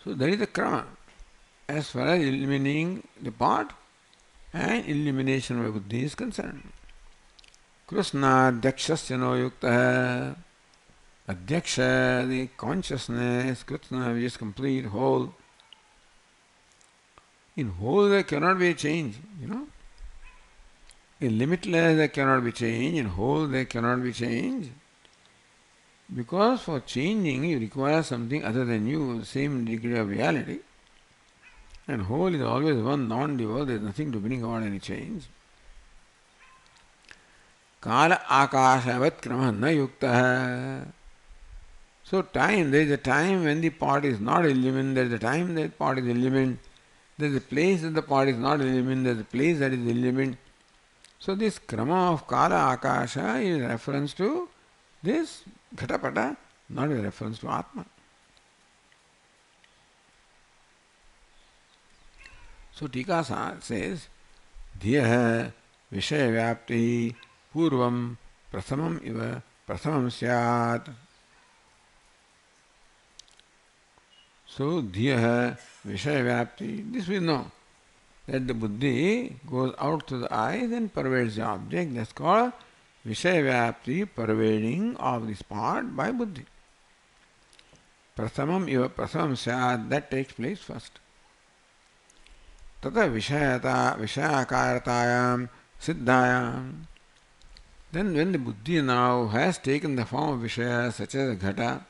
Speaker 1: So there is a krama as far as illuminating the part and illumination of buddhi is concerned. Krishna Adhyakshasya no yukta. Adhyaksha, the consciousness, Krishna, which is complete, whole. In whole there cannot be a change, In limitless there cannot be change, in whole there cannot be change. Because for changing you require something other than you, same degree of reality. And whole is always one, non-dual, there is nothing to bring about any change. Kala akashavat krama na yukta. So time, there is a time when the part is not illumined, there is a time that part is illumined, there is a place that the part is not illumined, there is a place that is illumined. So this krama of kala akasha is reference to this ghatapata, not a reference to Atma. So Tika says, Dhiya Vishaya Vyapti Purvam Prasamam Iva Prasamam Syat. So Dhiya Vishaya Vyapti, this we know, that the buddhi goes out to the eyes and pervades the object. That's called Vishaya Vyapti, pervading of this part by buddhi. Prasamam Iva Prasamam Syat, that takes place first. Tata Vishayakaratayam Siddhayam. Then when the buddhi now has taken the form of Vishaya such as a ghata,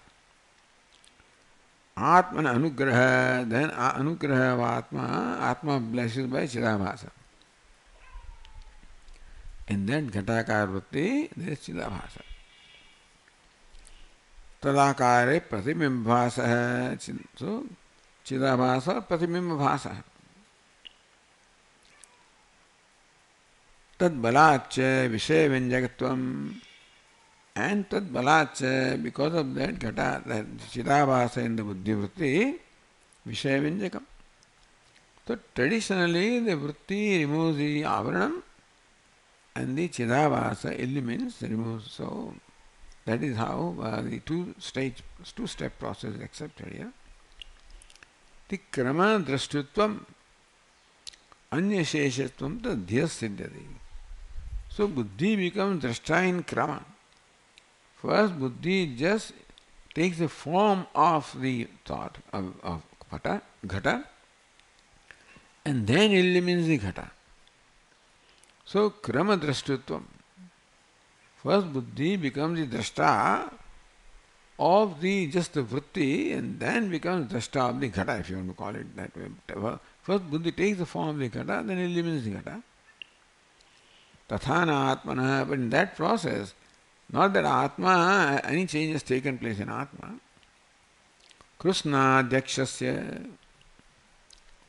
Speaker 1: Atman anugraha, then anugraha of Atma blesses by Chidabhasa. In that ghatakar vritti, there is Chidabhasa. Tadakare pratibimbhasa. So Chidabhasa pratibimbhasa. Tad balacha Vishaya Vyanjakatvam, and tad balacha, because of that ghata, that Chidabhasa in the buddhi vritti, Vishaya Vyanjakam. So traditionally the vritti removes the avaranam and the Chidabhasa illumines, removes. So that is how the two-step process is accepted here. The krama drashtutvam anyasheshatvam tad dhyas siddhati. So buddhi becomes drashta in krama. First buddhi just takes the form of the thought of ghata, and then illumines the ghata. So, krama drashtutvam. First buddhi becomes the drashta of the just the vritti and then becomes drashta of the ghata, if you want to call it that way. First buddhi takes the form of the ghata, then illumines the ghata. Tathana atmana, but in that process, not that atma, any change has taken place in atma. Krishna dhyakshasya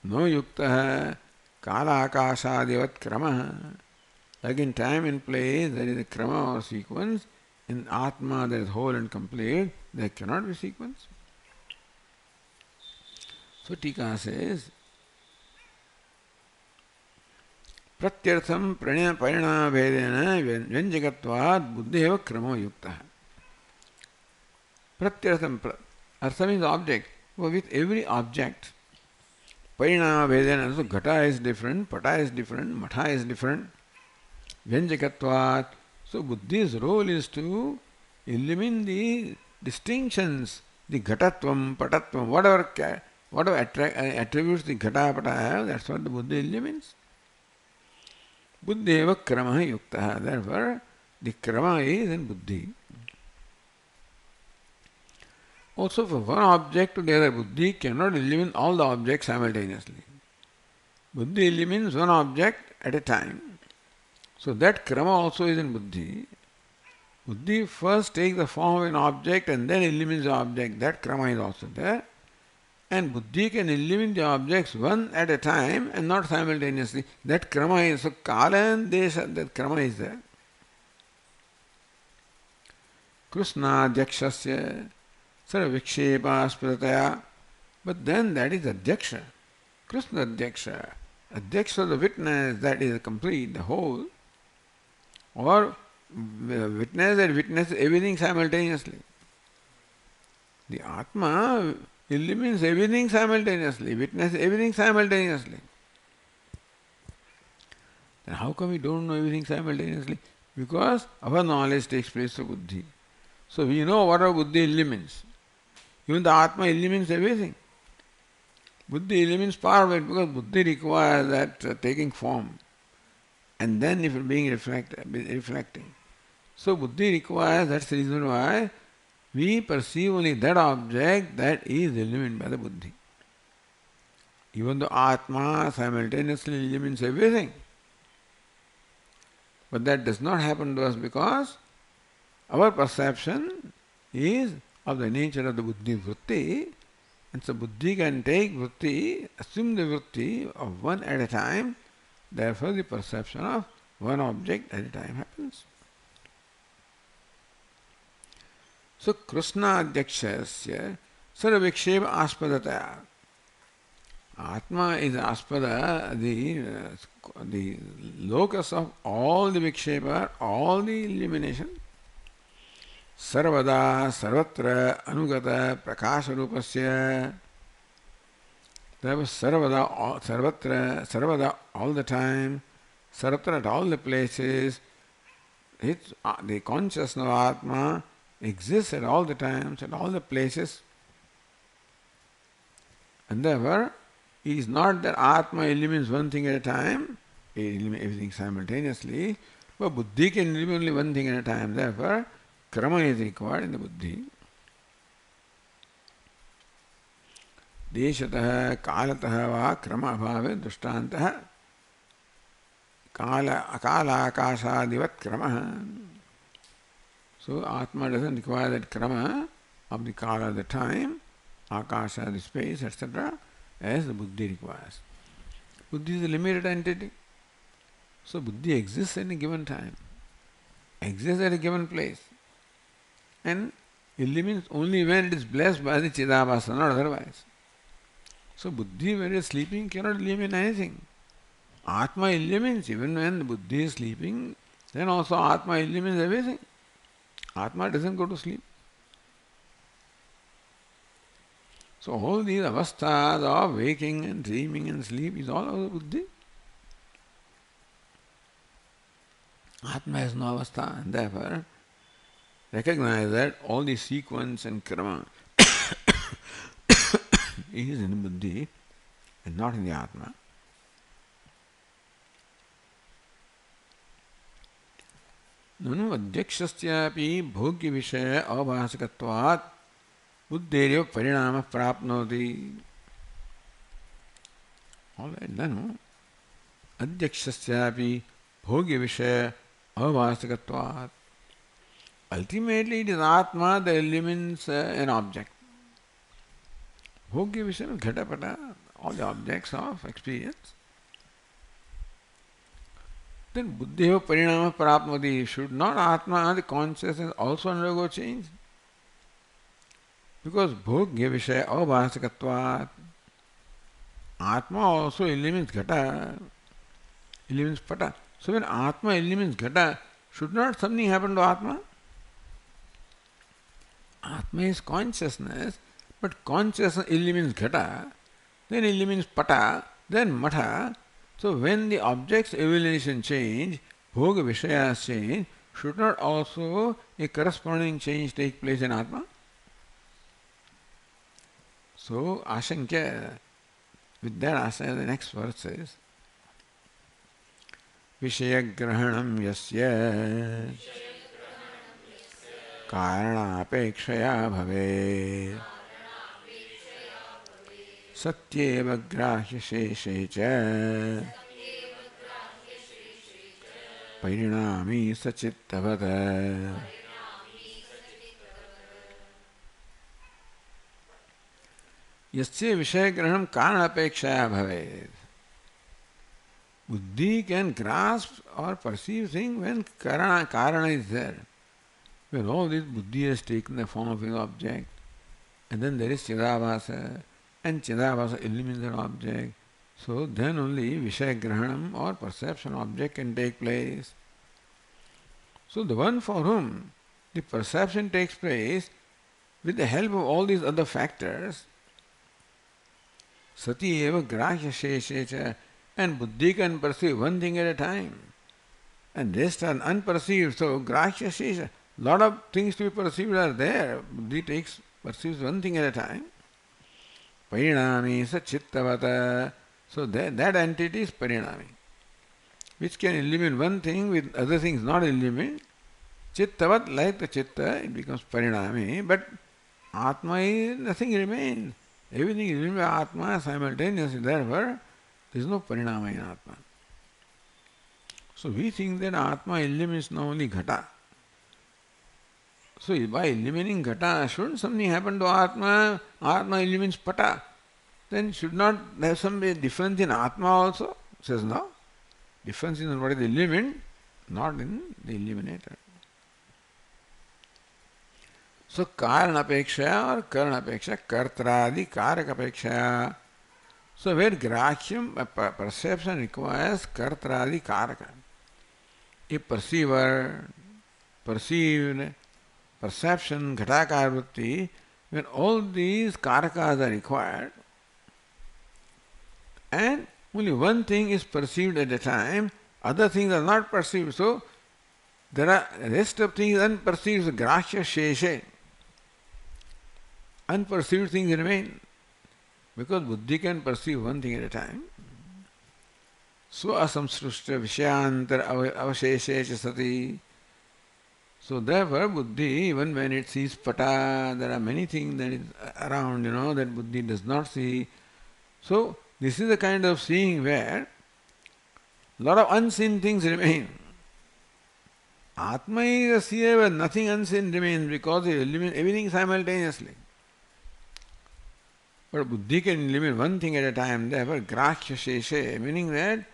Speaker 1: no yukta kala akashadivat krama. Like in time and place, there is a krama or sequence. In atma, there is whole and complete. There cannot be sequence. So Tika says, Pratyartham parinama vedena vyanjagatvad buddheva kramo yukta. Pratyartham, artha means object. With every object, parinama vedena, so ghata is different, pata is different, matha is different. Vyanjakatvat. So buddhi's role is to illumine the distinctions, the ghatatvam, patatvam, whatever attributes the ghata pata have, that's what the buddhi illumines. Buddheva krama yukta. Therefore, the krama is in buddhi. Also, for one object to the other, buddhi cannot illumine all the objects simultaneously. Buddhi illumines one object at a time. So that krama also is in buddhi. Buddhi first takes the form of an object and then illumines the object. That krama is also there. And buddhi can illumine the objects one at a time and not simultaneously. That krama is, so kala and desha, that krama is there. Krishna dhyakshasya sarvavikshepa spritaya. But then that is adhyaksha. Krishna adhyaksha. Adhyaksha, the witness, that is complete, the whole. Or witness that witnesses everything simultaneously. The Atma illumines everything simultaneously, witnesses everything simultaneously. Then how come we don't know everything simultaneously? Because our knowledge takes place through buddhi. So we know what our buddhi illumines. Even the Atma illumines everything. Buddhi illumines part of it because buddhi requires that taking form. And then if it being reflecting. So buddhi requires, that's the reason why we perceive only that object that is illumined by the buddhi. Even though Atma simultaneously illumines everything. But that does not happen to us because our perception is of the nature of the buddhi vritti, and so buddhi can take vritti, assume the vritti of one at a time. Therefore, the perception of one object at a time happens. So, Krishna adhyakshasya sarvaviksheva aspadataya. Atma is aspada, the locus of all the vikshepa, all the illumination. Sarvada, sarvatra, anugata, prakasha rupasya. There was sarvada, sarvatra, sarvada all the time, sarvatra at all the places. The consciousness of Atma exists at all the times, at all the places. And therefore, it is not that Atma illumines one thing at a time, it illumines everything simultaneously, but buddhi can illumine only one thing at a time. Therefore, krama is required in the buddhi. Deshatah kalatah va krama abhave drishtantah akala akashadivat krama. So Atma doesn't require that krama of the kala, the time, akasha, the space, etc., as the buddhi requires. Buddhi is a limited entity. So buddhi exists at a given time, exists at a given place, and illumines only when it is blessed by the Chidabhasa, not otherwise. So buddhi, when it is sleeping, cannot illumine anything. Atma illumines, even when the buddhi is sleeping, then also Atma illumines everything. Atma doesn't go to sleep. So all these avasthas of waking and dreaming and sleep is all of the buddhi. Atma has no avastha, and therefore recognize that all the sequence and karma is in the buddhi and not in the Atma. ननु अध्यक्षस्यापि भोग्य विषय अभासकत्वात् बुद्धेर्यो परिणाम प्राप्नोति. ननु अध्यक्षस्यापि भोग्य विषय अभासकत्वात्. Ultimately, it is Atma that illumines an object. Bhogya Vishana, Ghatapata, all the objects of experience. Then Buddheva Parinama Prapmati, should not Atma, the consciousness, also undergo change? Because Bhogya Vishaya Avasakatvat, Atma also illumines Ghata, illumines Pata. So when Atma illumines Ghata, should not something happen to Atma? Atma is consciousness, but consciousness illumines Ghata, then illumines Pata, then Matha. So when the object's evaluation change, Bhoga Vishayas change, should not also a corresponding change take place in Atma? So Ashankya, with that Asaya, the next verse says, Vishayagrahanam yasya कारणापेक्षया भवेत् सत्येव ग्राह्यशेषे च परिणामी सचित्तवत्. यस्य विषयग्रहणं कारणापेक्षया भवेत्. Buddhi can grasp or perceive things when karana is there. When all this buddhi has taken the form of an object, and then there is Chidabhasa, and Chidabhasa illumines that object, so then only Vishayagrahanam or perception object can take place. So the one for whom the perception takes place with the help of all these other factors, Sati eva grahya sheshecha, and buddhi can perceive one thing at a time, and rest are unperceived, so grahya shesha. Lot of things to be perceived are there. Buddhi perceives one thing at a time. Parinami sa chittavata. So that entity is parinami, which can illumine one thing with other things not illumine. Chittavat, like the chitta, it becomes parinami. But Atma is nothing remains. Everything is illumined by Atma simultaneously. Therefore, there is no parinama in Atma. So we think that Atma illumines not only Ghata. So by illumining Ghata, shouldn't something happen to Atma? Atma illumines Pata. Then should not there some difference in Atma also? Says no. Difference in what is illumined, not in the illuminator. So Karanapeksha or Karanapeksha, Kartradi, Karakapeksha. So where Grachyam, perception requires Kartradi, Karaka. A perceiver, perceived, perception, ghatakar vritti, when all these karakas are required, and only one thing is perceived at a time, other things are not perceived. So there are rest of things unperceived, grahya sheshe. Unperceived things remain, because buddhi can perceive one thing at a time. So asamsrushta vishyantar avasheshe cha sati. So therefore, buddhi, even when it sees pata, there are many things that is around, that buddhi does not see. So this is the kind of seeing where a lot of unseen things remain. Atma is a seer where nothing unseen remains because it illumines everything simultaneously. But buddhi can illuminate one thing at a time, therefore grahya sheshe, meaning that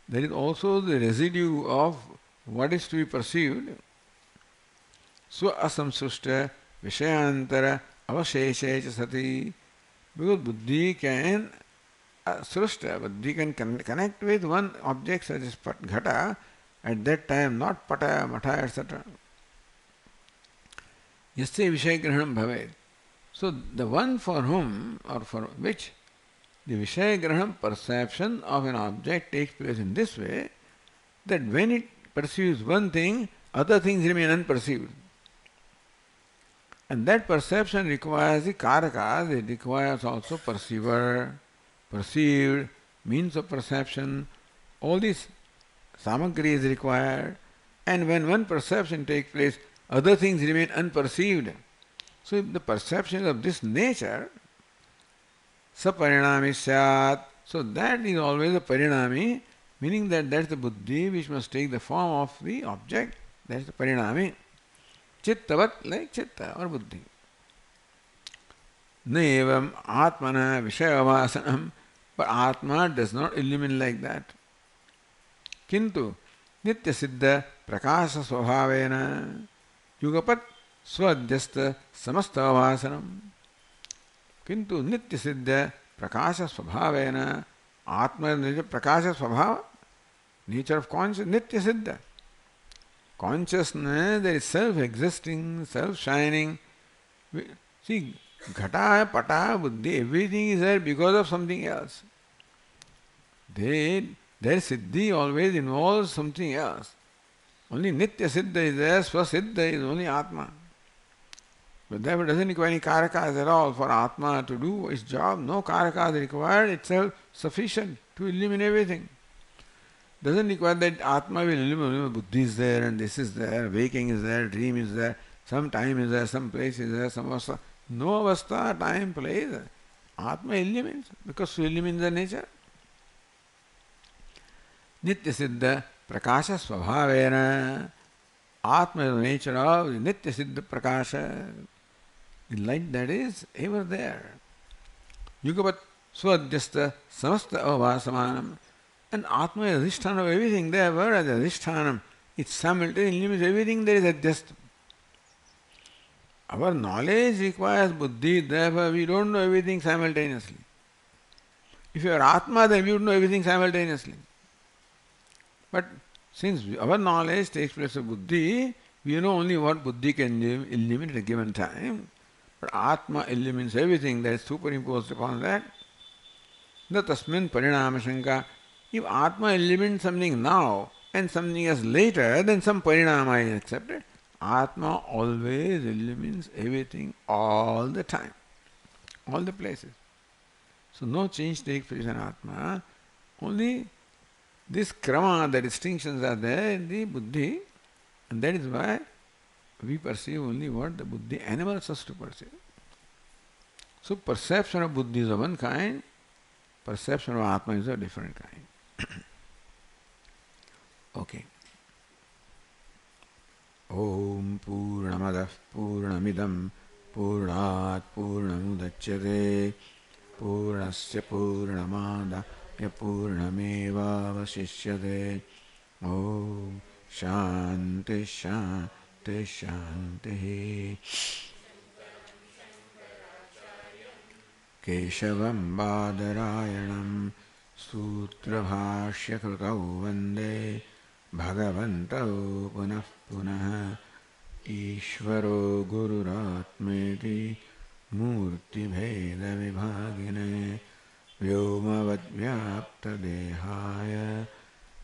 Speaker 1: there is also the residue of what is to be perceived. So asamsrushta vishayantara avasheshe cha sati. Because buddhi can srushta, buddhi can connect with one object such as ghata at that time, not pata, matha, etc. Yasya vishayagrahanam bhavet. So the one for whom or for which the vishayagrahanam perception of an object takes place in this way, that when it perceives one thing, other things remain unperceived. And that perception requires the karakas, it requires also perceiver, perceived, means of perception, all these samagri is required, And when one perception takes place, other things remain unperceived. So if the perception of this nature, saparinami syat, so that is always a parinami, meaning that that's the buddhi which must take the form of the object. That's the parinami. Chittavat, like chitta or buddhi. Nevam atmana vishayavasanam, but Atma does not illumine like that. Kintu nitya siddha prakasha svabhavena yugapat swadhyasta samastavasanam. Kintu nitya siddha prakasha svabhavena, Atma is prakasha svabhava, nature of consciousness, nitya siddha. Consciousness that is self-existing, self-shining. See, ghata, pata, buddhi, everything is there because of something else. Their siddhi always involves something else. Only nitya siddha is there, swasiddha is only Atma. But therefore doesn't require any karakas at all for Atma to do its job. No karakas required, itself sufficient to illuminate everything. Doesn't require that Atma will illuminate, buddhi is there and this is there, waking is there, dream is there, some time is there, some place is there, some avastha. No avastha, time, place. Atma illumines because so illumines the nature. Nitya siddha prakasha svabhavena. Atma is the nature of nitya siddha prakasha. The light that is ever there. Yugapat swadhyasta samasta avasamanam. And Atma is adhisthana of everything. Therefore, as adhisthana, it simultaneously illumines everything that is adhyastha. Our knowledge requires buddhi, therefore we don't know everything simultaneously. If you are Atma, then you would know everything simultaneously. But since our knowledge takes place of buddhi, we know only what buddhi can illuminate at a given time. But Atma illumines everything that is superimposed upon that. The tasmin parinama shanka. If Atma illuminates something now and something else later, then some parinama is accepted. Atma always illumines everything all the time, all the places. So no change takes place in Atma. Only this krama, the distinctions are there in the buddhi, and that is why we perceive only what the buddhi enables us to perceive. So perception of buddhi is of one kind, perception of Atma is of a different kind. Okay. Om Purnamadah Purnamidam Purnat Purnamudachyate Purnasya Purnamada Purnameva Vasishyate. Om Shanti Shanti Shanti. Keshavam Badarayanam Sutra Bhashya Krutau Vande Bhagavantau Punah Punah Ishvaro Gururatmeti Murti Bheda Vibhagine Vyomavad Vyapta Dehaya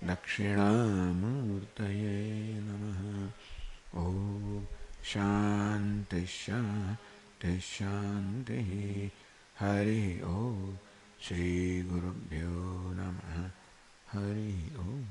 Speaker 1: Dakshinamurtaye Namaha. Om Shanti Shanti Shanti. Hari Om. Shri Gurubhyo Namaha. Hari Om.